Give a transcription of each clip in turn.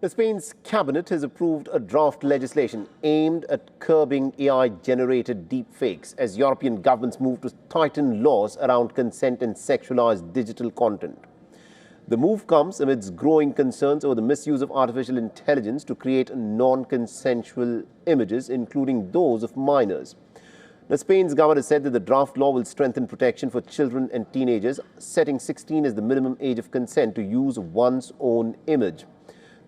Spain's cabinet has approved a draft legislation aimed at curbing AI-generated deepfakes as European governments move to tighten laws around consent and sexualized digital content. The move comes amidst growing concerns over the misuse of artificial intelligence to create non-consensual images, including those of minors. Now, Spain's government has said that the draft law will strengthen protection for children and teenagers, setting 16 as the minimum age of consent to use one's own image.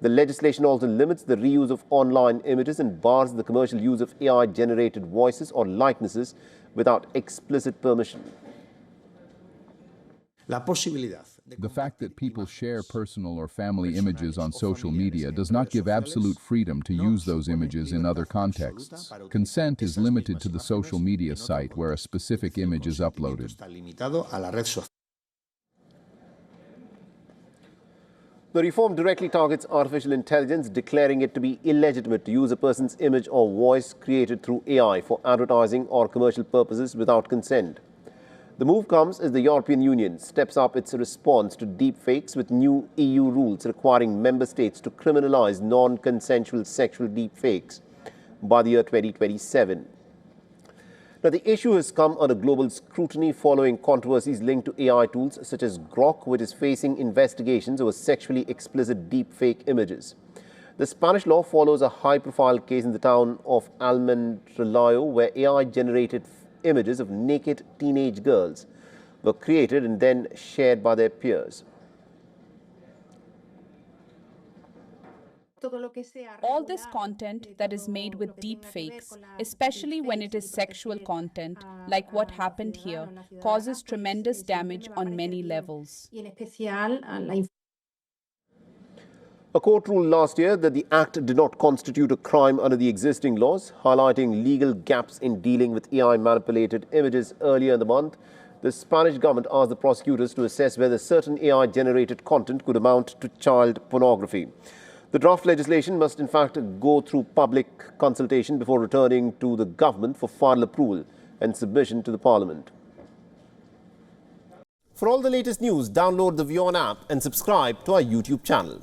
The legislation also limits the reuse of online images and bars the commercial use of AI-generated voices or likenesses without explicit permission. The fact that people share personal or family images on social media does not give absolute freedom to use those images in other contexts. Consent is limited to the social media site where a specific image is uploaded. The reform directly targets artificial intelligence, declaring it to be illegitimate to use a person's image or voice created through AI for advertising or commercial purposes without consent. The move comes as the European Union steps up its response to deepfakes with new EU rules requiring member states to criminalize non-consensual sexual deepfakes by the year 2027. Now, the issue has come under global scrutiny following controversies linked to AI tools such as Grok, which is facing investigations over sexually explicit deepfake images. The Spanish law follows a high-profile case in the town of Almendralejo, where AI-generated images of naked teenage girls were created and then shared by their peers. All this content that is made with deepfakes, especially when it is sexual content, like what happened here, causes tremendous damage on many levels. A court ruled last year that the act did not constitute a crime under the existing laws, highlighting legal gaps in dealing with AI-manipulated images. Earlier in the month, the Spanish government asked the prosecutors to assess whether certain AI-generated content could amount to child pornography. The draft legislation must in fact go through public consultation before returning to the government for final approval and submission to the parliament. For all the latest news, download the WION app and subscribe to our YouTube channel.